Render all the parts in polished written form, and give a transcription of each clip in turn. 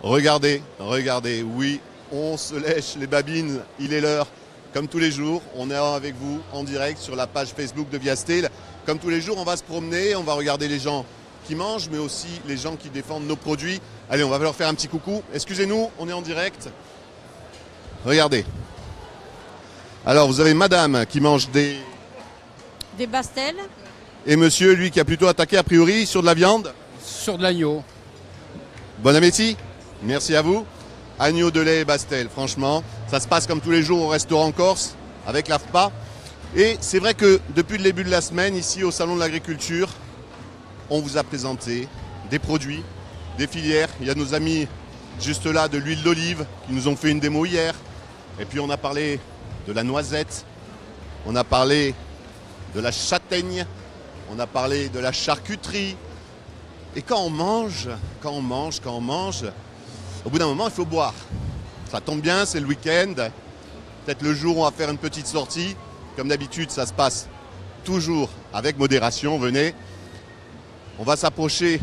Regardez, regardez, oui, on se lèche les babines, il est l'heure. Comme tous les jours, on est avec vous en direct sur la page Facebook de Viastel. Comme tous les jours, on va se promener, on va regarder les gens qui mangent, mais aussi les gens qui défendent nos produits. Allez, on va leur faire un petit coucou. Excusez-nous, on est en direct. Regardez. Alors, vous avez madame qui mange des Bastels. Et monsieur, lui, qui a plutôt attaqué a priori sur de la viande. Sur de l'agneau. Bon appétit. Merci à vous. Agneau de lait et Bastel, franchement, ça se passe comme tous les jours au restaurant corse avec l'AFPA. Et c'est vrai que depuis le début de la semaine, ici au Salon de l'Agriculture, on vous a présenté des produits, des filières. Il y a nos amis juste là de l'huile d'olive qui nous ont fait une démo hier. Et puis on a parlé de la noisette, on a parlé de la châtaigne, on a parlé de la charcuterie. Et quand on mange, au bout d'un moment, il faut boire. Ça tombe bien, c'est le week-end. Peut-être le jour où on va faire une petite sortie. Comme d'habitude, ça se passe toujours avec modération. Venez. On va s'approcher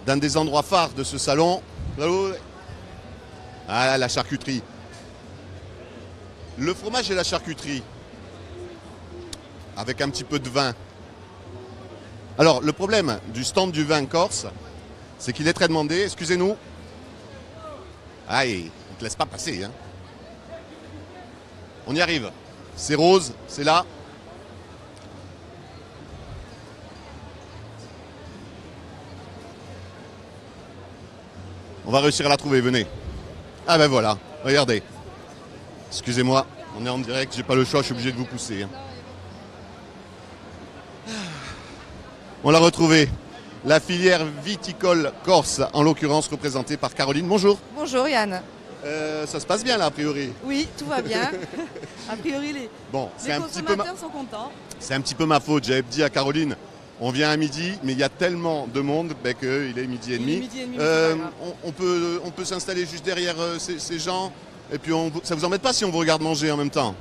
d'un des endroits phares de ce salon. Ah, la charcuterie. Le fromage et la charcuterie. Avec un petit peu de vin. Alors, le problème du stand du vin corse, c'est qu'il est très demandé. Excusez-nous. Aïe, on ne te laisse pas passer. Hein. On y arrive. C'est rose, c'est là. On va réussir à la trouver, venez. Ah ben voilà, regardez. Excusez-moi, on est en direct, j'ai pas le choix, je suis obligé de vous pousser. Hein. On l'a retrouvée. La filière viticole corse, en l'occurrence représentée par Caroline. Bonjour. Bonjour Yann. Ça se passe bien là, a priori. Oui, tout va bien. A priori, les consommateurs sont contents. C'est un petit peu ma faute. J'avais dit à Caroline, on vient à midi, mais il y a tellement de monde qu'il est midi et demi. On peut s'installer juste derrière ces gens. Et puis, ça vous embête pas si on vous regarde manger en même temps?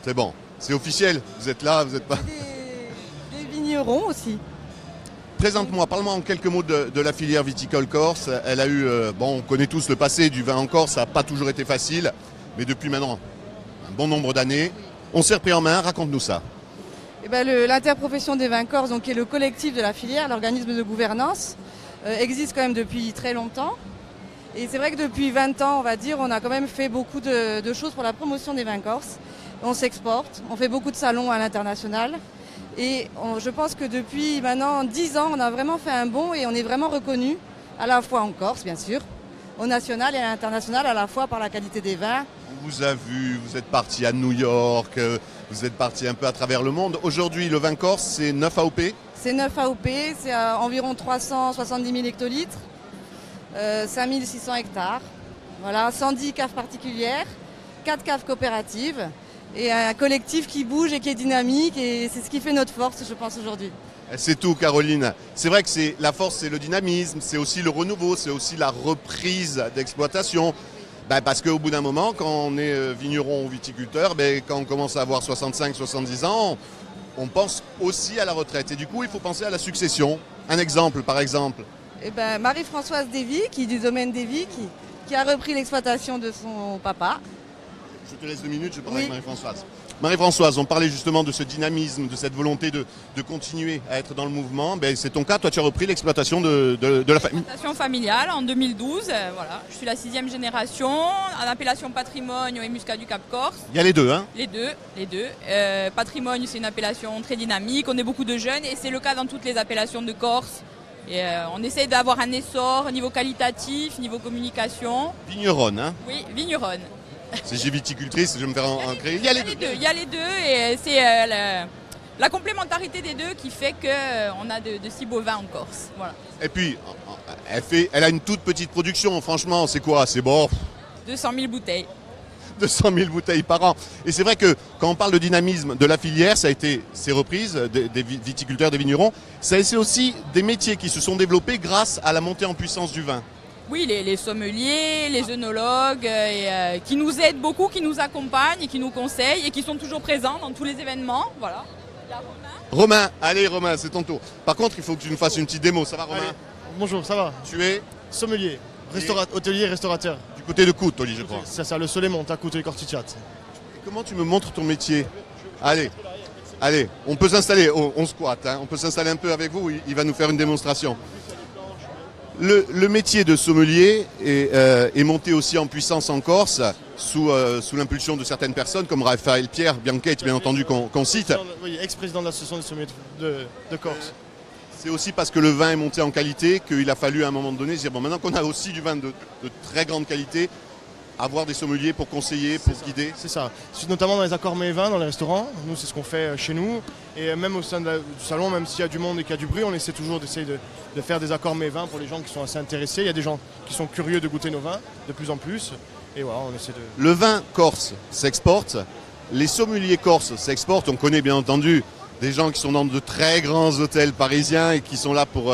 C'est bon, c'est officiel. Vous êtes là, vous n'êtes pas... Des vignerons aussi. Présente-moi, parle-moi en quelques mots de la filière viticole corse. Elle a eu, on connaît tous le passé du vin en Corse, ça n'a pas toujours été facile, mais depuis maintenant un bon nombre d'années, on s'est repris en main, raconte-nous ça. Eh ben, l'interprofession des vins corses, donc, qui est le collectif de la filière, l'organisme de gouvernance, existe quand même depuis très longtemps. Et c'est vrai que depuis 20 ans, on va dire, on a quand même fait beaucoup de choses pour la promotion des vins corses. On s'exporte, on fait beaucoup de salons à l'international. Et je pense que depuis maintenant 10 ans, on a vraiment fait un bond et on est vraiment reconnu, à la fois en Corse, bien sûr, au national et à l'international, à la fois par la qualité des vins. On vous a vu, vous êtes parti à New York, vous êtes parti un peu à travers le monde. Aujourd'hui, le vin corse, c'est 9 AOP. C'est 9 AOP, c'est à environ 370 000 hectolitres, 5600 hectares, voilà, 110 caves particulières, 4 caves coopératives. Et un collectif qui bouge et qui est dynamique, et c'est ce qui fait notre force, je pense, aujourd'hui. C'est tout, Caroline. C'est vrai que la force, c'est le dynamisme, c'est aussi le renouveau, c'est aussi la reprise d'exploitation. Parce qu'au bout d'un moment, quand on est vigneron ou viticulteur, quand on commence à avoir 65-70 ans, on pense aussi à la retraite. Et du coup, il faut penser à la succession. Un exemple, par exemple. Marie-Françoise Dévy, qui est du domaine Dévy, qui a repris l'exploitation de son papa. Je te laisse 2 minutes, je parle avec Marie-Françoise. Marie-Françoise, on parlait justement de ce dynamisme, de cette volonté de continuer à être dans le mouvement. C'est ton cas, toi tu as repris l'exploitation de la famille. L'exploitation familiale en 2012, voilà. Je suis la 6e génération, en appellation patrimoine et muscat du Cap Corse. Il y a les deux, hein? Les deux. Patrimoine, c'est une appellation très dynamique, on est beaucoup de jeunes et c'est le cas dans toutes les appellations de Corse. Et on essaye d'avoir un essor au niveau qualitatif, niveau communication. Vigneronne, hein? Oui, vigneronne. Si j'ai viticultrice, je vais me faire en créer. Il y a les deux et c'est la complémentarité des deux qui fait qu'on a de si beaux vins en Corse. Voilà. Et puis, elle a une toute petite production, franchement, c'est quoi? C'est bon. 200 000 bouteilles. 200 000 bouteilles par an. Et c'est vrai que quand on parle de dynamisme de la filière, ça a été ces reprises des viticulteurs, des vignerons. Ça a été aussi des métiers qui se sont développés grâce à la montée en puissance du vin. Oui, les sommeliers, les œnologues, qui nous aident beaucoup, qui nous accompagnent et qui nous conseillent et qui sont toujours présents dans tous les événements. Voilà. Il y a Romain, allez Romain, c'est ton tour. Par contre, il faut que tu nous fasses une petite démo, ça va Romain? Allez. Bonjour, ça va? Tu es sommelier, Hôtelier et restaurateur. Du côté de Coutoli, je crois. C'est ça, le soleil monte à Coutoli Corticiat. Et comment tu me montres ton métier? Allez, on peut s'installer, on squatte, hein. On peut s'installer un peu avec vous, il va nous faire une démonstration. Le métier de sommelier est monté aussi en puissance en Corse, sous l'impulsion de certaines personnes, comme Raphaël Pierre, Bianchette, bien entendu, qu'on cite. Oui, ex-président de l'association des sommeliers de Corse. C'est aussi parce que le vin est monté en qualité qu'il a fallu à un moment donné se dire, bon, maintenant qu'on a aussi du vin de très grande qualité, avoir des sommeliers pour conseiller, pour guider. C'est ça. Notamment dans les accords mets et vins, dans les restaurants. Nous, c'est ce qu'on fait chez nous. Et même au sein du salon, même s'il y a du monde et qu'il y a du bruit, on essaie toujours d'essayer de faire des accords mets et vins pour les gens qui sont assez intéressés. Il y a des gens qui sont curieux de goûter nos vins, de plus en plus. Et voilà, on essaie de... Le vin corse s'exporte, les sommeliers corses s'exportent. On connaît bien entendu des gens qui sont dans de très grands hôtels parisiens et qui sont là pour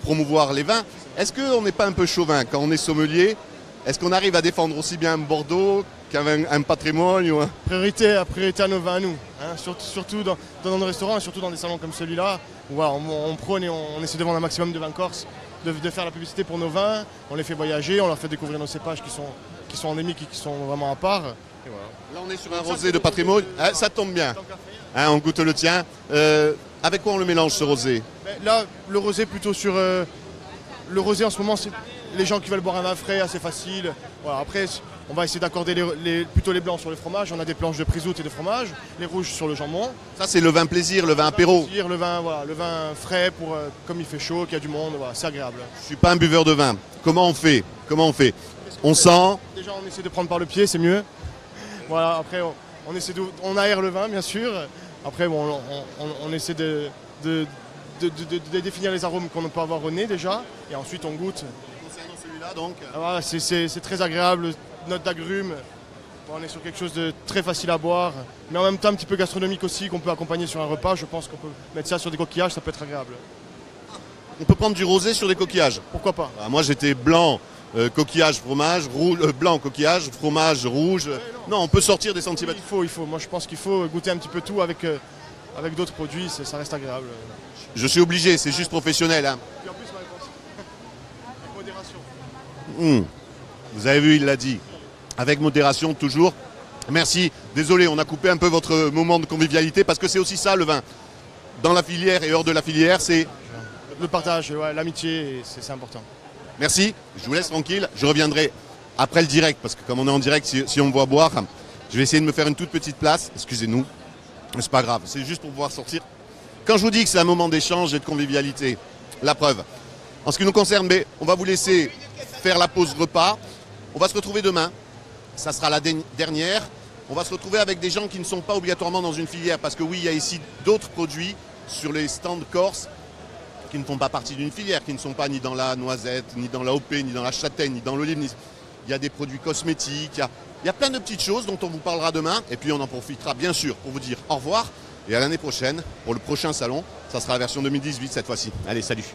promouvoir les vins. Est-ce qu'on n'est pas un peu chauvin quand on est sommelier? Est-ce qu'on arrive à défendre aussi bien un Bordeaux qu'un patrimoine ou un... Priorité à nos vins à nous, hein, surtout dans nos restaurants et surtout dans des salons comme celui-là, où voilà, on prône et on essaie de vendre un maximum de vins corses, de faire la publicité pour nos vins, on les fait voyager, on leur fait découvrir nos cépages qui sont endémiques et qui sont vraiment à part. Et voilà. Là on est sur un rosé de patrimoine, ah, ça tombe bien, hein, on goûte le tien. Avec quoi on le mélange ce rosé? Là, le rosé plutôt sur... le rosé en ce moment, c'est les gens qui veulent boire un vin frais, assez facile. Voilà, après, on va essayer d'accorder plutôt les blancs sur le fromage. On a des planches de prisoute et de fromage, les rouges sur le jambon. Ça c'est le vin plaisir, le vin apéro. Le vin frais, pour, comme il fait chaud, qu'il y a du monde, voilà, c'est agréable. Je suis pas un buveur de vin. Comment on fait? On sent... Déjà on essaie de prendre par le pied, c'est mieux. Voilà, après on aère le vin bien sûr. Après bon, on essaie de définir les arômes qu'on peut avoir au nez déjà. Et ensuite on goûte. Celui-là donc. Voilà, c'est très agréable, note d'agrumes. On est sur quelque chose de très facile à boire, mais en même temps un petit peu gastronomique aussi, qu'on peut accompagner sur un repas. Je pense qu'on peut mettre ça sur des coquillages, ça peut être agréable. On peut prendre du rosé sur des coquillages? Pourquoi pas? Moi j'étais blanc, coquillage, fromage, blanc, coquillage, fromage, rouge. Non, on peut sortir des sentiers battus. Il faut. Moi je pense qu'il faut goûter un petit peu tout avec d'autres produits, ça reste agréable. Je suis obligé, c'est juste professionnel. Hein. Et en plus ma réponse. Avec modération. Vous avez vu, il l'a dit. Avec modération toujours. Merci. Désolé, on a coupé un peu votre moment de convivialité parce que c'est aussi ça le vin. Dans la filière et hors de la filière, c'est... Le partage, ouais, l'amitié, c'est important. Merci, je vous laisse tranquille. Je reviendrai après le direct parce que comme on est en direct, si on me voit boire, je vais essayer de me faire une toute petite place. Excusez-nous, mais c'est pas grave, c'est juste pour pouvoir sortir. Quand je vous dis que c'est un moment d'échange et de convivialité, la preuve. En ce qui nous concerne, on va vous laisser faire la pause repas. On va se retrouver demain. Ça sera la dernière. On va se retrouver avec des gens qui ne sont pas obligatoirement dans une filière. Parce que oui, il y a ici d'autres produits sur les stands corse qui ne font pas partie d'une filière, qui ne sont pas ni dans la noisette, ni dans la OP, ni dans la châtaigne, ni dans l'olive. Il y a des produits cosmétiques. Il y a plein de petites choses dont on vous parlera demain. Et puis on en profitera bien sûr pour vous dire au revoir. Et à l'année prochaine, pour le prochain salon. Ça sera la version 2018 cette fois-ci. Allez, salut.